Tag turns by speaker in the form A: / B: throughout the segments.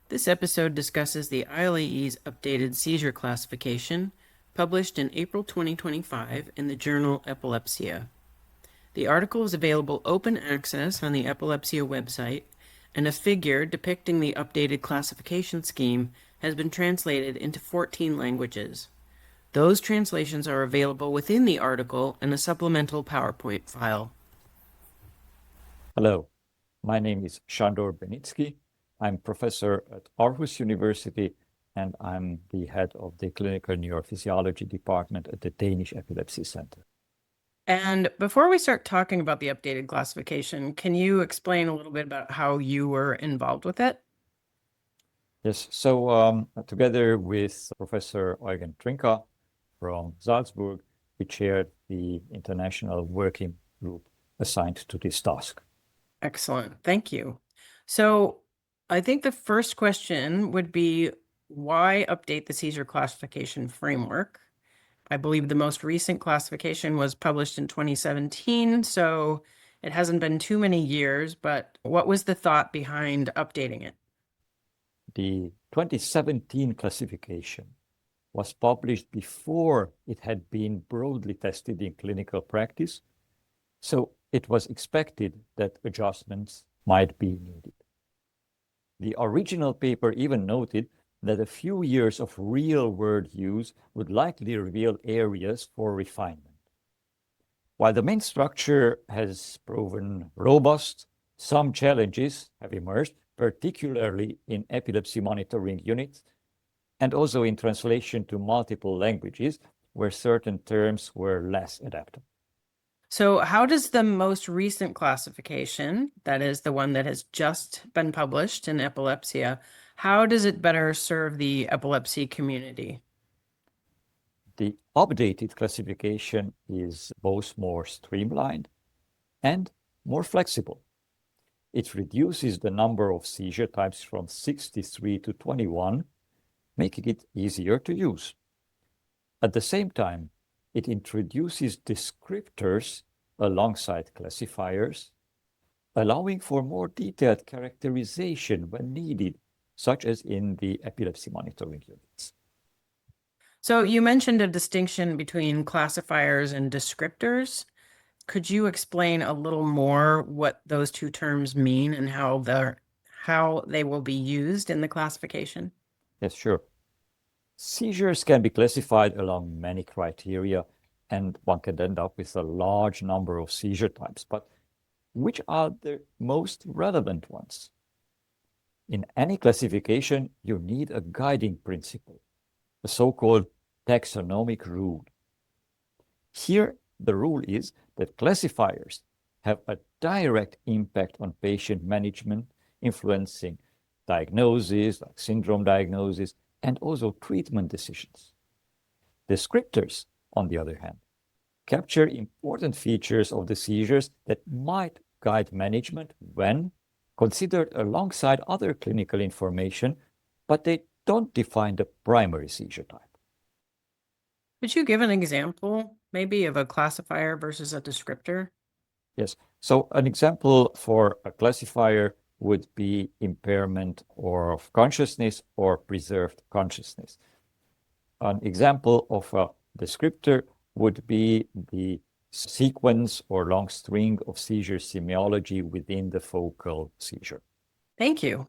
A: This episode discusses the ILAE's updated seizure classification, published in April 2025 in the journal Epilepsia. The article is available open access on the Epilepsia website, and a figure depicting the updated classification scheme has been translated into 14 languages. Those translations are available within the article in a supplemental PowerPoint file.
B: Hello, my name is Sandor Beniczky. I'm professor at Aarhus University, and I'm the head of the clinical neurophysiology department at the Danish Epilepsy Center.
A: And before we start talking about the updated classification, can you explain a little bit about how you were involved with it?
B: Yes, so together with Professor Eugen Trinka from Salzburg, we chaired the international working group assigned to this task.
A: Excellent. Thank you. So I think the first question would be, why update the seizure classification framework? I believe the most recent classification was published in 2017, so it hasn't been too many years, but what was the thought behind updating it?
B: The 2017 classification was published before it had been broadly tested in clinical practice, so it was expected that adjustments might be needed. The original paper even noted that a few years of real-world use would likely reveal areas for refinement. While the main structure has proven robust, some challenges have emerged, particularly in epilepsy monitoring units, and also in translation to multiple languages, where certain terms were less adaptable.
A: So how does the most recent classification, that is the one that has just been published in Epilepsia, how does it better serve the epilepsy community?
B: The updated classification is both more streamlined and more flexible. It reduces the number of seizure types from 63 to 21, making it easier to use. At the same time, it introduces descriptors alongside classifiers, allowing for more detailed characterization when needed, such as in the epilepsy monitoring units.
A: So you mentioned a distinction between classifiers and descriptors. Could you explain a little more what those two terms mean and how they will be used in the classification?
B: Yes, sure. Seizures can be classified along many criteria, and one can end up with a large number of seizure types. But which are the most relevant ones? In any classification, you need a guiding principle, a so-called taxonomic rule. Here, the rule is that classifiers have a direct impact on patient management, influencing diagnosis, like syndrome diagnosis, and also treatment decisions. Descriptors, on the other hand, capture important features of the seizures that might guide management when considered alongside other clinical information, but they don't define the primary seizure type.
A: Could you give an example, maybe, of a classifier versus a descriptor?
B: Yes, so an example for a classifier would be impairment of consciousness or preserved consciousness. An example of a descriptor would be the sequence or long string of seizure semiology within the focal seizure.
A: Thank you.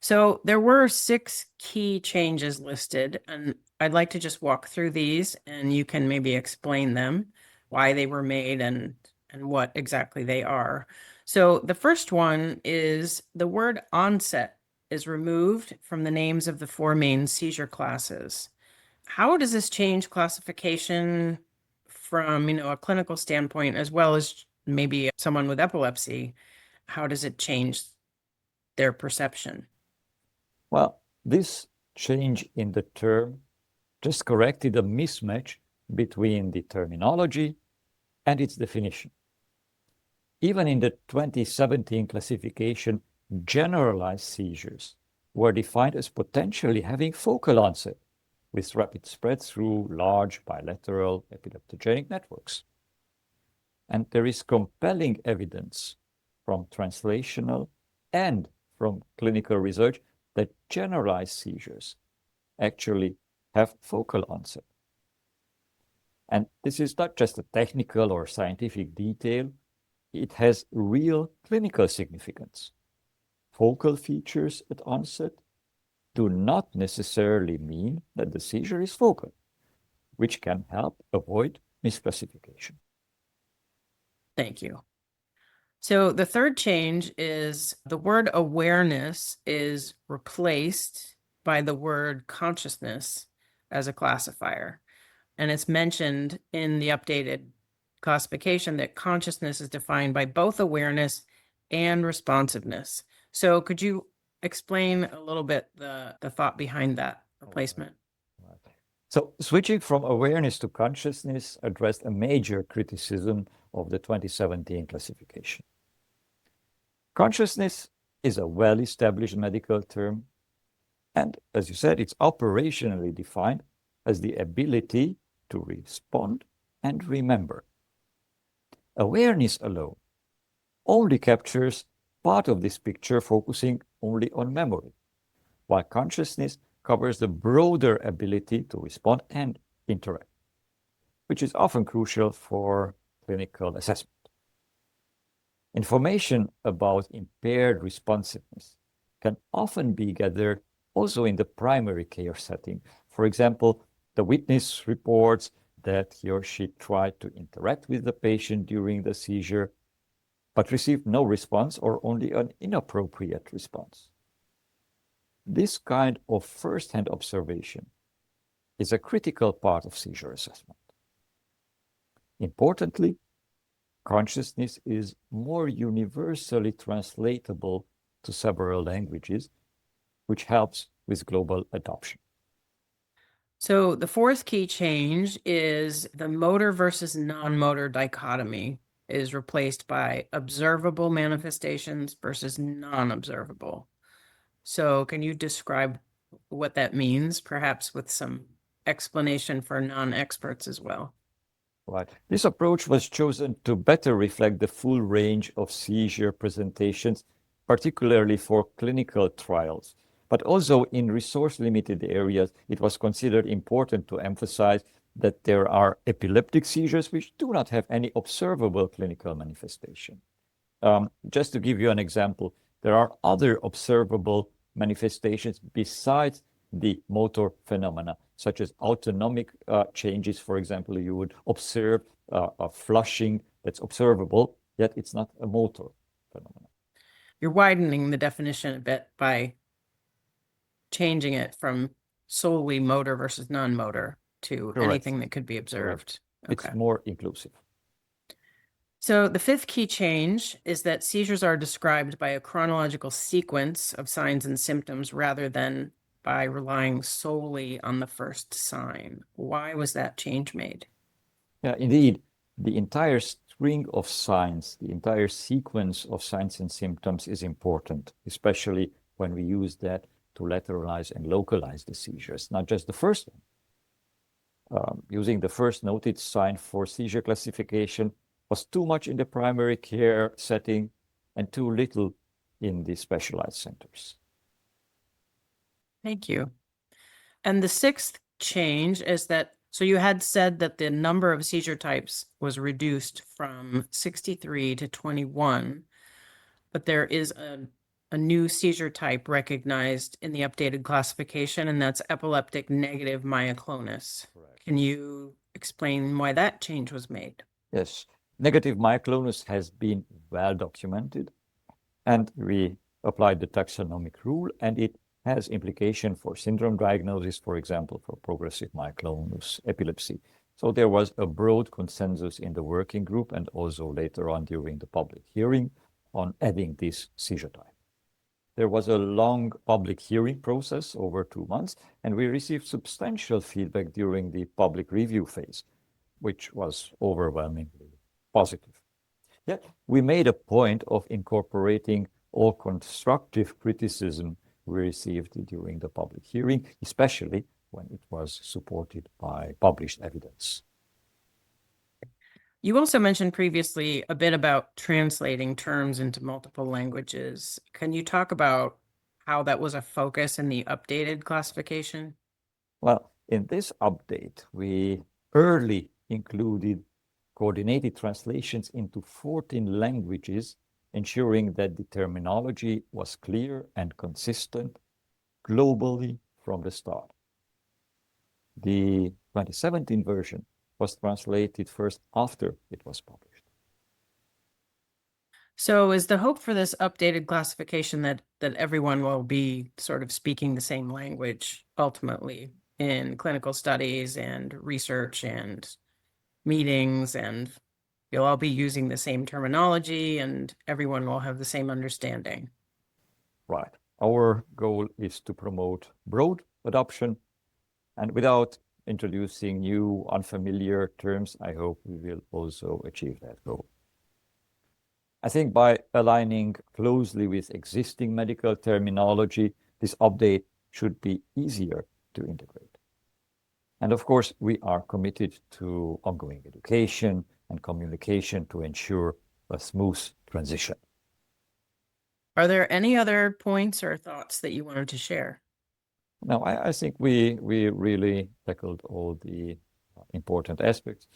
A: So there were 6 key changes listed, and I'd like to just walk through these, and you can maybe explain them, why they were made, and what exactly they are. So the first one is the word onset is removed from the names of the 4 main seizure classes. How does this change classification from, a clinical standpoint, as well as maybe someone with epilepsy? How does it change their perception?
B: Well, this change in the term just corrected a mismatch between the terminology and its definition. Even in the 2017 classification, generalized seizures were defined as potentially having focal onset with rapid spread through large bilateral epileptogenic networks. And there is compelling evidence from translational and from clinical research that generalized seizures actually have focal onset. And this is not just a technical or scientific detail, it has real clinical significance. Focal features at onset do not necessarily mean that the seizure is focal, which can help avoid misclassification.
A: Thank you. So the third change is the word awareness is replaced by the word consciousness as a classifier. And it's mentioned in the updated classification that consciousness is defined by both awareness and responsiveness. So could you explain a little bit the thought behind that replacement?
B: So switching from awareness to consciousness addressed a major criticism of the 2017 classification. Consciousness is a well-established medical term, and as you said, it's operationally defined as the ability to respond and remember. Awareness alone only captures part of this picture, focusing only on memory, while consciousness covers the broader ability to respond and interact, which is often crucial for clinical assessment. Information about impaired responsiveness can often be gathered also in the primary care setting. For example, the witness reports that he or she tried to interact with the patient during the seizure, but received no response or only an inappropriate response. This kind of first-hand observation is a critical part of seizure assessment. Importantly, consciousness is more universally translatable to several languages, which helps with global adoption.
A: So the fourth key change is the motor versus non-motor dichotomy is replaced by observable manifestations versus non-observable. So can you describe what that means, perhaps with some explanation for non-experts as well?
B: Right. This approach was chosen to better reflect the full range of seizure presentations, particularly for clinical trials. But also in resource-limited areas, it was considered important to emphasize that there are epileptic seizures which do not have any observable clinical manifestation. Just to give you an example, there are other observable manifestations besides the motor phenomena, such as autonomic changes. For example, you would observe a flushing that's observable, yet it's not a motor phenomenon.
A: You're widening the definition a bit by changing it from solely motor versus non-motor to
B: Correct.
A: anything that could be observed.
B: Correct.
A: Okay.
B: It's more inclusive.
A: So the fifth key change is that seizures are described by a chronological sequence of signs and symptoms rather than by relying solely on the first sign. Why was that change made?
B: Yeah, indeed, the entire string of signs, the entire sequence of signs and symptoms is important, especially when we use that to lateralize and localize the seizures, not just the first one. Using the first noted sign for seizure classification was too much in the primary care setting and too little in the specialized centers.
A: Thank you. And the sixth change is that, so you had said that the number of seizure types was reduced from 63 to 21, but there is a new seizure type recognized in the updated classification, and that's epileptic negative myoclonus.
B: Correct.
A: Can you explain why that change was made?
B: Yes, negative myoclonus has been well documented, and we applied the taxonomic rule, and it has implication for syndrome diagnosis, for example, for progressive myoclonus epilepsy. So there was a broad consensus in the working group and also later on during the public hearing on adding this seizure type. There was a long public hearing process over 2 months, and we received substantial feedback during the public review phase, which was overwhelmingly positive. Yet we made a point of incorporating all constructive criticism we received during the public hearing, especially when it was supported by published evidence.
A: You also mentioned previously a bit about translating terms into multiple languages. Can you talk about how that was a focus in the updated classification?
B: Well, in this update, we early included coordinated translations into 14 languages, ensuring that the terminology was clear and consistent globally from the start. The 2017 version was translated first after it was published.
A: So is the hope for this updated classification that everyone will be sort of speaking the same language ultimately in clinical studies and research and meetings, and you'll all be using the same terminology and everyone will have the same understanding?
B: Right. Our goal is to promote broad adoption, and without introducing new unfamiliar terms, I hope we will also achieve that goal. I think by aligning closely with existing medical terminology, this update should be easier to integrate. And of course, we are committed to ongoing education and communication to ensure a smooth transition.
A: Are there any other points or thoughts that you wanted to share?
B: Now, I think we really tackled all the important aspects.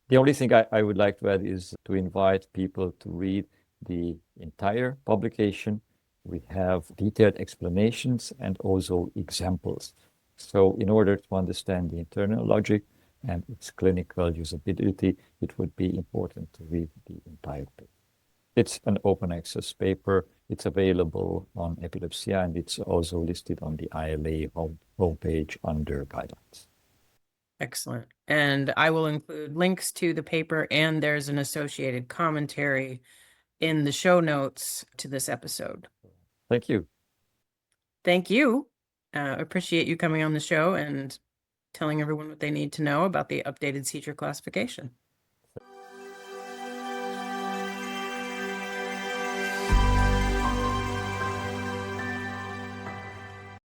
B: The only thing I would like to add is to invite people to read the entire publication. We have detailed explanations and also examples. So in order to understand the internal logic and its clinical usability, it would be important to read the entire paper. It's an open access paper. It's available on Epilepsia, and it's also listed on the ILAE homepage under guidelines.
A: Excellent. And I will include links to the paper, and there's an associated commentary in the show notes to this episode.
B: Thank you.
A: Thank you. Appreciate you coming on the show and telling everyone what they need to know about the updated seizure classification.